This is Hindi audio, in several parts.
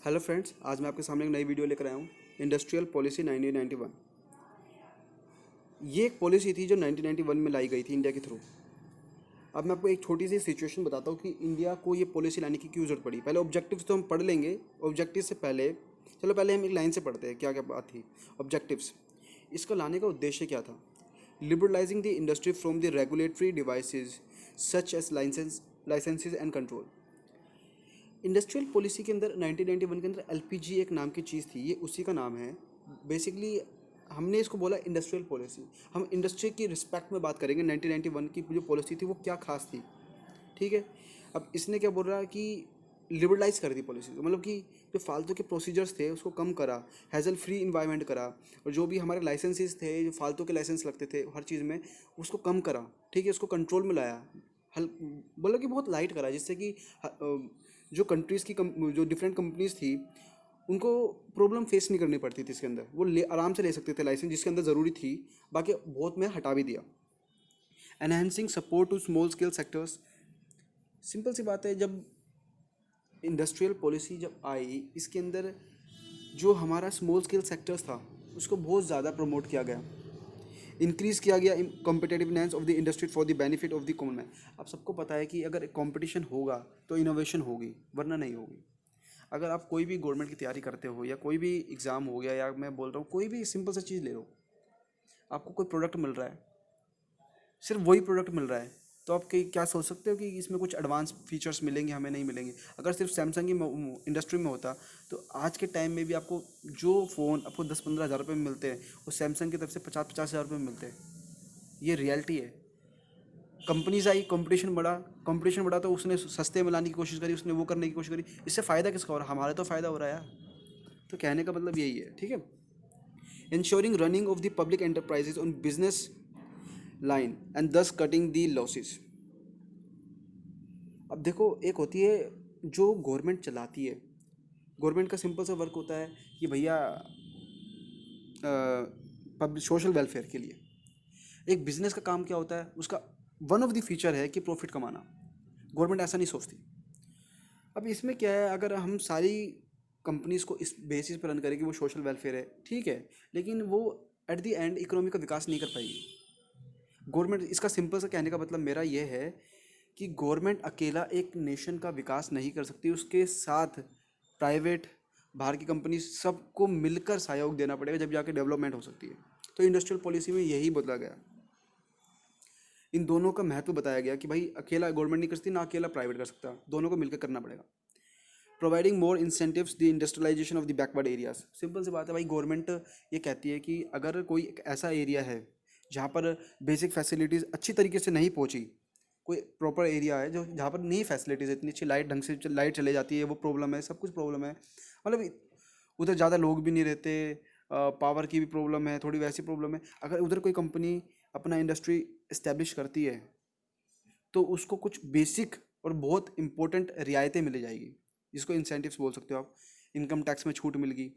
हेलो फ्रेंड्स, आज मैं आपके सामने एक नई वीडियो लेकर आया हूँ। Industrial policy 1991। ये एक पॉलिसी थी जो 1991 में लाई गई थी इंडिया के थ्रू। अब मैं आपको एक छोटी सी सिचुएशन बताता हूँ कि इंडिया को ये पॉलिसी लाने की क्यों जरूरत पड़ी। पहले ऑब्जेक्टिव्स तो हम पढ़ लेंगे। ऑब्जेक्टिव से पहले हम एक लाइन से पढ़ते हैं क्या क्या बात थी। ऑब्जेक्टिव्स, इसको लाने का उद्देश्य क्या था? Liberalising the industry from the regulatory devices such as licences and control. Industrial policy के अंदर 1991 के अंदर एलपीजी एक नाम की चीज़ थी, ये उसी का नाम है। बेसिकली हमने इसको बोला इंडस्ट्रियल पॉलिसी। हम इंडस्ट्री की रिस्पेक्ट में बात करेंगे। 1991 की जो पॉलिसी थी वो क्या खास थी, ठीक है। अब इसने क्या बोल रहा है कि लिबरलाइज कर दी पॉलिसी, मतलब कि जो फालतू के प्रोसीजर्स थे उसको कम करा, हैजल फ्री इन्वायरमेंट करा, और जो भी हमारे लाइसेंसेस थे, जो फालतू के लाइसेंस लगते थे हर चीज़ में, उसको कम करा, ठीक है। उसको कंट्रोल में लाया, हल बोला कि बहुत लाइट करा, जिससे कि जो कंट्रीज़ की जो डिफरेंट कंपनीज थी उनको प्रॉब्लम फेस नहीं करनी पड़ती थी। इसके अंदर वो आराम से ले सकते थे लाइसेंस, जिसके अंदर ज़रूरी थी। बाकी बहुत में हटा भी दिया। Enhancing support to small scale sectors. Simple सी बात है, जब इंडस्ट्रियल पॉलिसी जब आई, इसके अंदर जो हमारा स्मॉल स्केल सेक्टर्स था उसको बहुत ज़्यादा प्रमोट किया गया, इंक्रीज़ किया गया competitiveness of the industry for the benefit of the common man. आप सबको पता है कि अगर कंपटीशन होगा तो इनोवेशन होगी, वरना नहीं होगी। अगर आप कोई भी गवर्नमेंट की तैयारी करते हो, या कोई भी एग्ज़ाम हो गया, या मैं बोल रहा हूँ कोई भी सिंपल सा चीज़ ले लो, आपको कोई प्रोडक्ट मिल रहा है, सिर्फ वही प्रोडक्ट मिल रहा है, तो आप क्या सोच सकते हो कि इसमें कुछ एडवांस फीचर्स मिलेंगे, हमें नहीं मिलेंगे। अगर सिर्फ सैमसंग की इंडस्ट्री में होता तो आज के टाइम में भी आपको जो फ़ोन आपको 10-15 हज़ार रुपये में मिलते हैं वो सैमसंग की तरफ से 50-50 हज़ार रुपये में मिलते हैं। ये रियलिटी है। कंपनीज आई, कंपटीशन बढ़ा तो उसने सस्ते में लाने की कोशिश करी, उसने वो करने की कोशिश करी। इससे फ़ायदा किसका हो रहा है? हमारा तो फ़ायदा हो रहा है यार। तो कहने का मतलब यही है, ठीक है। Ensuring running of the public enterprises on business line and दस कटिंग दी लॉसेस। अब देखो, एक होती है जो गवर्नमेंट चलाती है। गवर्नमेंट का सिंपल सा वर्क होता है कि भैया पब्लिक सोशल वेलफेयर के लिए। एक बिजनेस का काम क्या होता है? उसका वन ऑफ द फीचर है कि प्रॉफिट कमाना। गवर्नमेंट ऐसा नहीं सोचती। अब इसमें क्या है, अगर हम सारी कंपनीज को इस बेसिस पर रन करें कि वो सोशल वेलफेयर है, ठीक है, लेकिन वो एट द एंड इकोनॉमी का विकास नहीं कर पाएगी गवर्नमेंट। इसका सिंपल सा कहने का मतलब मेरा ये है कि गवर्नमेंट अकेला एक नेशन का विकास नहीं कर सकती, उसके साथ प्राइवेट, बाहर की कंपनी, सबको मिलकर सहयोग देना पड़ेगा, जब जाके डेवलपमेंट हो सकती है। तो इंडस्ट्रियल पॉलिसी में यही बदला गया। इन दोनों का महत्व बताया गया कि भाई अकेला गवर्नमेंट नहीं कर सकती, ना अकेला प्राइवेट कर सकता, दोनों को मिलकर करना पड़ेगा। Providing more incentives the industrialisation of the backward areas. Simple सी बात है भाई, गवर्नमेंट ये कहती है कि अगर कोई एक ऐसा एरिया है जहाँ पर बेसिक फैसिलिटीज़ अच्छी तरीके से नहीं पहुँची, कोई प्रॉपर एरिया है जो जहाँ पर नहीं फैसिलिटीज़, इतनी अच्छी लाइट ढंग से लाइट चले जाती है, वो प्रॉब्लम है, सब कुछ प्रॉब्लम है, मतलब उधर ज़्यादा लोग भी नहीं रहते, पावर की भी प्रॉब्लम है, थोड़ी वैसी प्रॉब्लम है। अगर उधर कोई कंपनी अपना इंडस्ट्री इस्टेब्लिश करती है तो उसको कुछ बेसिक और बहुत इंपॉर्टेंट रियायतें मिल जाएगी, जिसको इंसेंटिव्स बोल सकते हो आप। इनकम टैक्स में छूट मिल गई,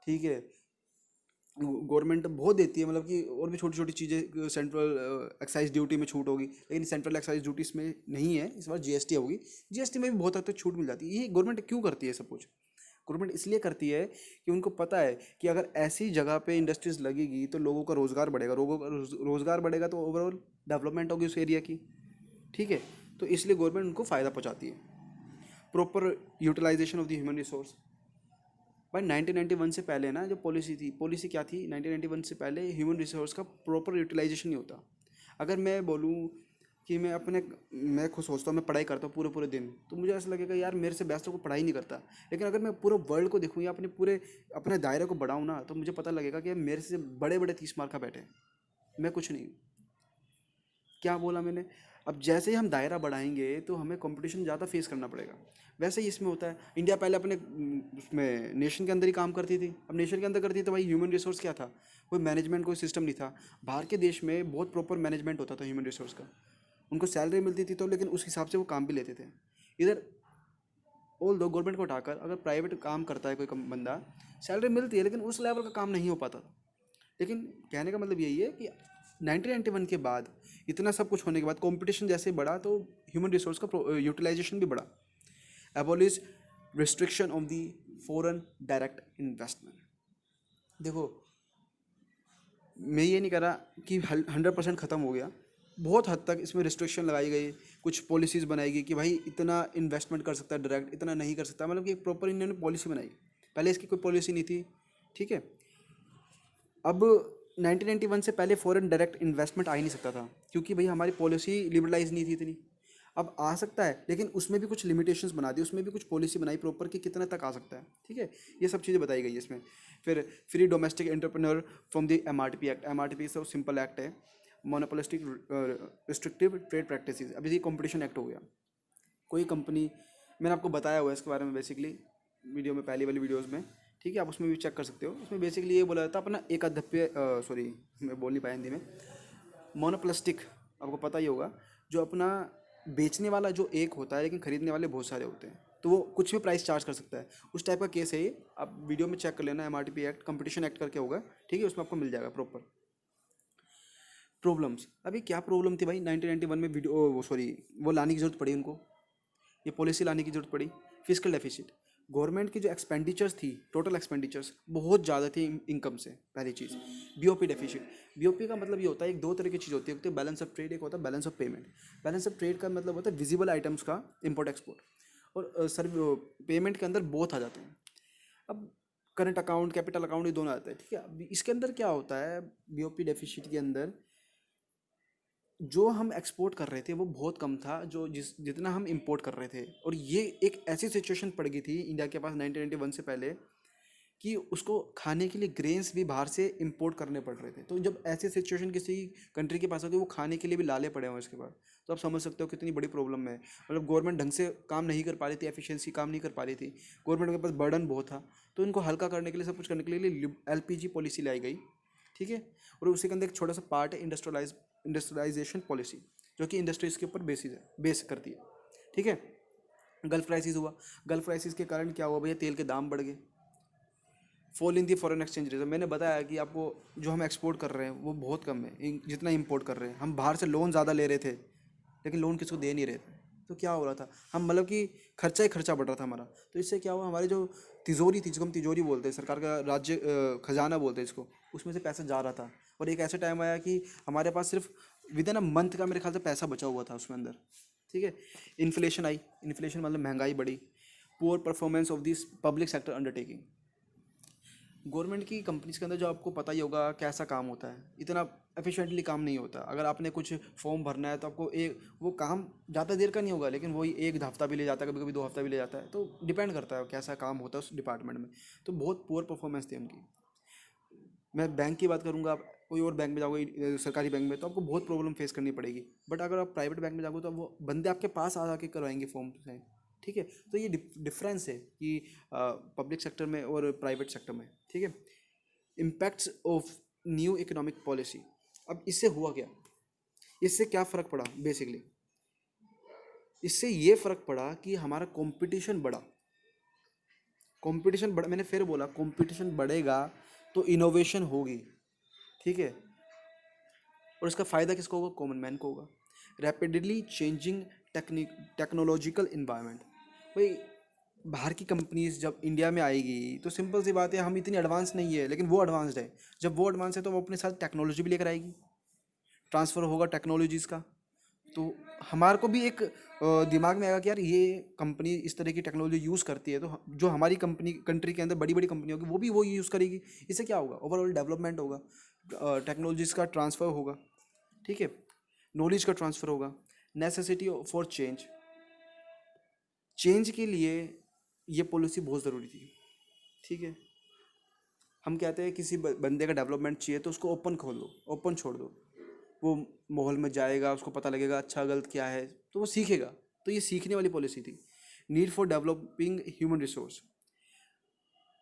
ठीक है। गवर्नमेंट बहुत देती है, मतलब कि और भी छोटी छोटी चीज़ें, सेंट्रल एक्साइज ड्यूटी में छूट होगी, लेकिन सेंट्रल एक्साइज ड्यूटी इसमें नहीं है, इस बार जीएसटी होगी। जीएसटी में भी बहुत हद तक छूट मिल जाती है। ये गवर्नमेंट क्यों करती है सब कुछ? गवर्नमेंट इसलिए करती है कि उनको पता है कि अगर ऐसी जगह पे इंडस्ट्रीज लगेगी तो लोगों का रोज़गार बढ़ेगा, लोगों का रोज़गार बढ़ेगा तो ओवरऑल डेवलपमेंट होगी उस एरिया की, ठीक है। तो इसलिए गवर्नमेंट उनको फ़ायदा पहुंचाती है। Proper utilisation of the human resource. भाई 1991 से पहले ना जो पॉलिसी थी, पॉलिसी क्या थी? 1991 से पहले ह्यूमन रिसोर्स का प्रॉपर यूटिलाइजेशन नहीं होता। अगर मैं बोलूँ कि मैं खुद सोचता हूँ, मैं पढ़ाई करता हूँ पूरे पूरे दिन, तो मुझे ऐसा लगेगा यार मेरे से बेस्ट तो कोई पढ़ाई नहीं करता। लेकिन अगर मैं पूरे वर्ल्ड को देखूँ या अपने दायरे को बढ़ाऊँ ना, तो मुझे पता लगेगा कि मेरे से बड़े बड़े 30 मार्क का बैठे हैं, मैं कुछ नहीं हूँ। क्या बोला मैंने? अब जैसे ही हम दायरा बढ़ाएंगे तो हमें कंपटीशन ज़्यादा फेस करना पड़ेगा। वैसे ही इसमें होता है। इंडिया पहले अपने उसमें नेशन के अंदर ही काम करती थी। अब नेशन के अंदर करती थी तो भाई ह्यूमन रिसोर्स क्या था? कोई मैनेजमेंट, कोई सिस्टम नहीं था। बाहर के देश में बहुत प्रॉपर मैनेजमेंट होता था ह्यूमन रिसोर्स का। उनको सैलरी मिलती थी, तो लेकिन उस हिसाब से वो काम भी लेते थे। इधर ऑल दो गवर्नमेंट को उठाकर अगर प्राइवेट काम करता है कोई बंदा, सैलरी मिलती है लेकिन उस लेवल का काम नहीं हो पाता था। लेकिन कहने का मतलब यही है कि 1991 के बाद इतना सब कुछ होने के बाद कंपटीशन जैसे बढ़ा तो ह्यूमन रिसोर्स का यूटिलाइजेशन भी बढ़ा। Abolish restriction of the foreign direct investment. देखो, मैं ये नहीं कह रहा कि 100% ख़त्म हो गया, बहुत हद तक इसमें रिस्ट्रिक्शन लगाई गई, कुछ पॉलिसीज़ बनाई गई कि भाई इतना इन्वेस्टमेंट कर सकता है डायरेक्ट, इतना नहीं कर सकता, मतलब कि एक प्रॉपर इन्होंने पॉलिसी बनाई। पहले इसकी कोई पॉलिसी नहीं थी, ठीक है। अब 1991 से पहले फॉरेन डायरेक्ट इन्वेस्टमेंट आ ही नहीं सकता था, क्योंकि भाई हमारी पॉलिसी लिबरलाइज नहीं थी इतनी। अब आ सकता है, लेकिन उसमें भी कुछ लिमिटेशंस बना दी, उसमें भी कुछ पॉलिसी बनाई प्रॉपर कि कितने तक आ सकता है, ठीक है। ये सब चीज़ें बताई गई है इसमें। फिर free domestic entrepreneur from the MRTP act. MRTP सब सिंपल एक्ट है, मोनोपोलिस्टिक रिस्ट्रिक्टिव ट्रेड प्रैक्टिसेस। अभी ये कॉम्पिटिशन एक्ट हो गया। कोई कंपनी, मैंने आपको बताया हुआ है इसके बारे में बेसिकली वीडियो में, पहली वाली वीडियोज़ में, ठीक है, आप उसमें भी चेक कर सकते हो। उसमें बेसिकली ये बोला जाता है अपना एक अध्यप्य, सॉरी मैं बोल नहीं पाया हिंदी में, मोनोप्लास्टिक, आपको पता ही होगा, जो अपना बेचने वाला जो एक होता है लेकिन खरीदने वाले बहुत सारे होते हैं, तो वो कुछ भी प्राइस चार्ज कर सकता है, उस टाइप का केस है ये। आप वीडियो में चेक कर लेना, MRTP एक्ट, कंपटीशन एक्ट करके होगा, ठीक है, उसमें आपको मिल जाएगा प्रॉपर। प्रॉब्लम्स, अभी क्या प्रॉब्लम थी भाई 1991 में, वीडियो वो सॉरी वो लाने की ज़रूरत पड़ी उनको, ये पॉलिसी लाने की जरूरत पड़ी। फिजिकल डेफिसिट, गवर्नमेंट की जो एक्सपेंडिचर्स थी, टोटल एक्सपेंडिचर्स बहुत ज़्यादा थी इनकम से, पहली चीज़। BOP डेफिसिट, BOP का मतलब ये होता है, एक दो तरह की चीज़ होती है, एक तो बैलेंस ऑफ ट्रेड, एक होता है balance of payment. Balance of trade का मतलब होता है विजिबल आइटम्स का इम्पोर्ट एक्सपोर्ट, और सर पेमेंट के अंदर बहुत आ जाते हैं। अब करंट अकाउंट, कैपिटल अकाउंट, ये दोनों आते हैं, ठीक है। अब इसके अंदर क्या होता है, BOP डेफिसिट के अंदर जो हम एक्सपोर्ट कर रहे थे वो बहुत कम था, जो जितना हम इंपोर्ट कर रहे थे। और ये एक ऐसी सिचुएशन पड़ गई थी इंडिया के पास 1991 से पहले, कि उसको खाने के लिए ग्रेन्स भी बाहर से इंपोर्ट करने पड़ रहे थे। तो जब ऐसी सिचुएशन किसी कंट्री के पास होती है, वो खाने के लिए भी लाले पड़े हुए इसके बाद, तो आप समझ सकते हो कितनी बड़ी प्रॉब्लम है। मतलब गवर्नमेंट ढंग से काम नहीं कर पा रही थी, एफिशिएंसी काम नहीं कर पा रही थी, गवर्नमेंट के पास बर्डन बहुत था। तो इनको हल्का करने के लिए, सब कुछ करने के लिए LPG पॉलिसी लाई गई, ठीक है। और उसी के अंदर एक छोटा सा पार्ट है इंडस्ट्रियलाइजेशन पॉलिसी, जो कि इंडस्ट्रीज़ के ऊपर बेस करती है, ठीक है। गल्फ क्राइसिस हुआ, गल्फ क्राइसिस के कारण क्या हुआ भैया, तेल के दाम बढ़ गए। Fall in the foreign exchange rate, मैंने बताया कि आपको जो हम एक्सपोर्ट कर रहे हैं वो बहुत कम है जितना इंपोर्ट कर रहे हैं। हम बाहर से लोन ज़्यादा ले रहे थे, लेकिन लोन किसको दे नहीं रहे थे। तो क्या हो रहा था, हम मतलब कि खर्चा ही खर्चा बढ़ रहा था हमारा। तो इससे क्या हुआ, हमारी जो तिजोरी थी, जिसको हम तिजोरी बोलते हैं, सरकार का राज्य खजाना बोलते हैं इसको, उसमें से पैसा जा रहा था। और एक ऐसा टाइम आया कि हमारे पास सिर्फ विद इन अ मंथ का मेरे ख्याल से पैसा बचा हुआ था उसमें अंदर, ठीक है। इन्फ्लेशन आई, इन्फ्लेशन मतलब महंगाई बढ़ी। Poor performance of this public sector undertaking, government की कंपनीज के अंदर जो आपको पता ही होगा कैसा काम होता है, इतना एफिशिएंटली काम नहीं होता। अगर आपने कुछ फॉर्म भरना है तो आपको एक वो काम ज़्यादा देर का नहीं होगा, लेकिन वही एक हफ्ता भी ले जाता है, कभी कभी 2 हफ्ता भी ले जाता है। तो डिपेंड करता है कैसा काम होता है उस डिपार्टमेंट में। तो बहुत पुअर परफॉर्मेंस थी उनकी। मैं बैंक की बात करूँगा, आप कोई और बैंक में जाओगे, सरकारी बैंक में, तो आपको बहुत प्रॉब्लम फेस करनी पड़ेगी। बट अगर आप प्राइवेट बैंक में जाओगे तो वो बंदे आपके पास आ आके करवाएंगे फॉर्म से, ठीक है। तो ये डिफरेंस है कि पब्लिक सेक्टर में और प्राइवेट सेक्टर में, ठीक है। Impacts of new economic policy, अब इससे हुआ क्या, इससे क्या फ़र्क पड़ा बेसिकली, इससे ये फ़र्क पड़ा कि हमारा कंपटीशन बढ़ा। कंपटीशन बढ़ा, मैंने फिर बोला कंपटीशन बढ़ेगा तो इनोवेशन होगी, ठीक है। और इसका फ़ायदा किसको होगा, कॉमन मैन को होगा। रैपिडली चेंजिंग टेक्नोलॉजिकल इन्वायरमेंट, भाई बाहर की कंपनीज जब इंडिया में आएगी तो सिंपल सी बात है, हम इतनी एडवांस नहीं है लेकिन वो एडवांस्ड है। जब वो एडवांस है तो वो अपने साथ टेक्नोलॉजी भी लेकर आएगी, ट्रांसफ़र होगा टेक्नोलॉजीज़ का। तो हमारे को भी एक दिमाग में आएगा कि यार ये कंपनी इस तरह की टेक्नोलॉजी यूज़ करती है, तो जो हमारी कंट्री के अंदर बड़ी बड़ी कंपनी होगी वो भी वो यूज़ करेगी। इससे क्या होगा, ओवरऑल डेवलपमेंट होगा, टेक्नोलॉजीज़ का ट्रांसफ़र होगा, ठीक है, नॉलेज का ट्रांसफ़र होगा। नेसेसिटी फॉर चेंज, चेंज के लिए ये पॉलिसी बहुत ज़रूरी थी, ठीक है। हम कहते हैं किसी बंदे का डेवलपमेंट चाहिए तो उसको ओपन खोल दो, ओपन छोड़ दो, वो माहौल में जाएगा, उसको पता लगेगा अच्छा गलत क्या है, तो वो सीखेगा। तो ये सीखने वाली पॉलिसी थी। Need for developing human resource,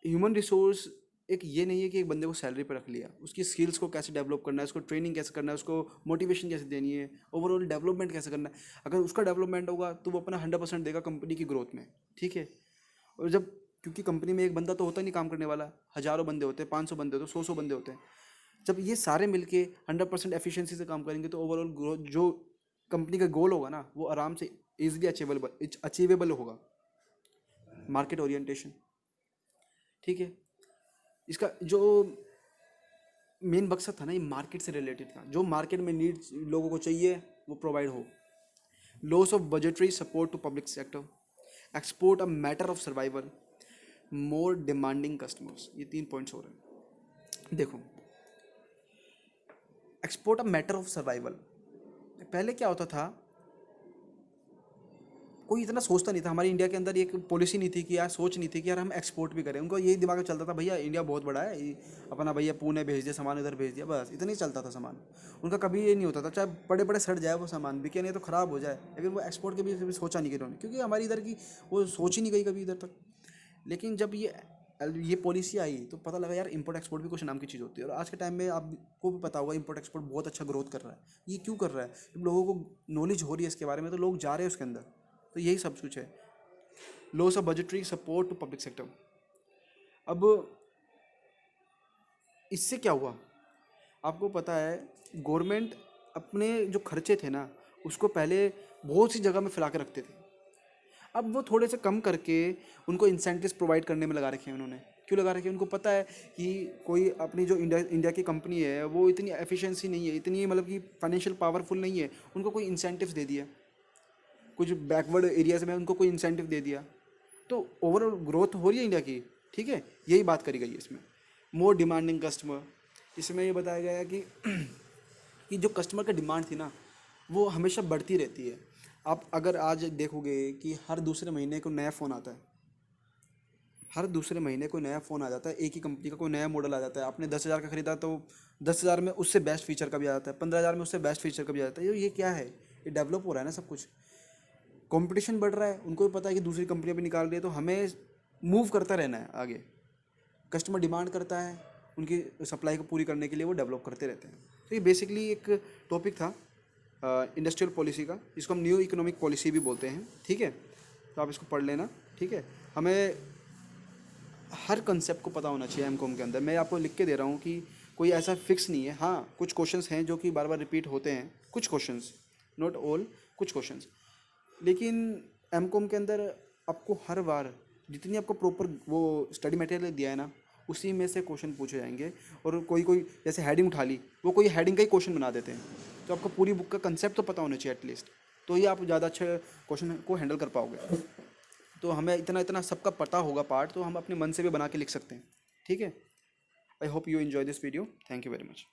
human resource एक ये नहीं है कि एक बंदे को सैलरी पर रख लिया, उसकी स्किल्स को कैसे डेवलप करना है, उसको ट्रेनिंग कैसे करना है, उसको मोटिवेशन कैसे देनी है, ओवरऑल डेवलपमेंट कैसे करना है। अगर उसका डेवलपमेंट होगा तो वो अपना 100% देगा कंपनी की ग्रोथ में, ठीक है। और जब, क्योंकि कंपनी में एक बंदा तो होता नहीं काम करने वाला, हज़ारों बंदे होते हैं, 500 बंदे होते हैं, 100 बंदे होते हैं। जब ये सारे मिलके 100% एफिशिएंसी से काम करेंगे तो ओवरऑल ग्रोथ, जो कंपनी का गोल होगा ना, वो आराम से इजीली अचीवेबल होगा। मार्केट ओरिएंटेशन, ठीक है। इसका जो मेन मकसद था ना, ये मार्केट से रिलेटेड था, जो मार्केट में नीड्स लोगों को चाहिए वो प्रोवाइड हो। Loss of budgetary support to public sector, export a matter of survival, more demanding customers, ये 3 पॉइंट्स हो रहे हैं। देखो, export a matter of survival, पहले क्या होता था, कोई इतना सोचता नहीं था। हमारे इंडिया के अंदर एक पॉलिसी नहीं थी कि यार, सोच नहीं थी कि यार हम एक्सपोर्ट भी करें। उनको यही दिमाग में चलता था, भैया इंडिया बहुत बड़ा है, अपना भैया पुणे भेज दिया सामान, इधर भेज दिया, बस इतना ही चलता था सामान। उनका कभी ये नहीं होता था, चाहे बड़े बड़े सड़ जाए वो सामान, बिके नहीं तो ख़राब हो जाए, लेकिन वो एक्सपोर्ट के भी कभी सोचा नहीं कि उन्होंने, क्योंकि हमारी इधर की वो सोच ही नहीं गई कभी इधर तक। लेकिन जब ये पॉलिसी आई तो पता लगा यार, इंपोर्ट एक्सपोर्ट भी कुछ नाम की चीज़ होती है। और आज के टाइम में आपको भी पता होगा, इंपोर्ट एक्सपोर्ट बहुत अच्छा ग्रोथ कर रहा है। ये क्यों कर रहा है? जब लोगों को नॉलेज हो रही है इसके बारे में, तो लोग जा रहे हैं उसके अंदर, तो यही सब कुछ है। Loss of budgetary support to public sector, अब इससे क्या हुआ आपको पता है? गवर्नमेंट अपने जो खर्चे थे ना, उसको पहले बहुत सी जगह में फैला के रखते थे, अब वो थोड़े से कम करके उनको इंसेंटिव्स प्रोवाइड करने में लगा रखे हैं उन्होंने। क्यों लगा रखे हैं? उनको पता है कि कोई अपनी जो इंडिया की कंपनी है वो इतनी एफिशिएंसी नहीं है, इतनी मतलब कि फाइनेंशियल पावरफुल नहीं है, उनको कोई इंसेंटिव्स दे दिया, कुछ बैकवर्ड एरियाज में उनको कोई इंसेंटिव दे दिया, तो ओवरऑल ग्रोथ हो रही है इंडिया की। ठीक है, यही बात करी गई है इसमें। मोर डिमांडिंग कस्टमर, इसमें ये बताया गया है कि कि जो कस्टमर का डिमांड थी ना, वो हमेशा बढ़ती रहती है। आप अगर आज देखोगे कि हर दूसरे महीने को नया फ़ोन आता है, हर दूसरे महीने को नया फ़ोन आ जाता है, एक ही कंपनी का कोई नया मॉडल आ जाता है। आपने 10,000 का खरीदा तो 10,000 में उससे बेस्ट फीचर का भी आ जाता है, 15,000 में उससे बेस्ट फीचर का भी आ जाता है। ये क्या है? ये डेवलप हो रहा है ना सब कुछ, कंपटीशन बढ़ रहा है। उनको भी पता है कि दूसरी कंपनियां भी निकाल रही है, तो हमें मूव करता रहना है आगे। कस्टमर डिमांड करता है, उनकी सप्लाई को पूरी करने के लिए वो डेवलप करते रहते हैं। तो ये बेसिकली एक टॉपिक था इंडस्ट्रियल पॉलिसी का, जिसको हम न्यू इकोनॉमिक पॉलिसी भी बोलते हैं। ठीक है, तो आप इसको पढ़ लेना। ठीक है, हमें हर कंसेप्ट को पता होना चाहिए एमकॉम के अंदर। मैं आपको लिख के दे रहा हूँ कि कोई ऐसा फिक्स नहीं है। हाँ, कुछ क्वेश्चंस हैं जो कि बार बार रिपीट होते हैं, कुछ क्वेश्चंस, नॉट ऑल, कुछ क्वेश्चंस। लेकिन एमकॉम के अंदर आपको हर बार जितनी आपको प्रॉपर वो स्टडी मटेरियल दिया है ना, उसी में से क्वेश्चन पूछे जाएंगे। और कोई कोई जैसे हेडिंग उठा ली, वो कोई हेडिंग का ही क्वेश्चन बना देते हैं। तो आपको पूरी बुक का कंसेप्ट तो पता होना चाहिए एटलीस्ट, तो ही आप ज़्यादा अच्छे क्वेश्चन को हैंडल कर पाओगे। तो हमें इतना इतना सबका पता होगा पार्ट, तो हम अपने मन से भी बना के लिख सकते हैं। ठीक है, I hope you enjoy this video, thank you very much.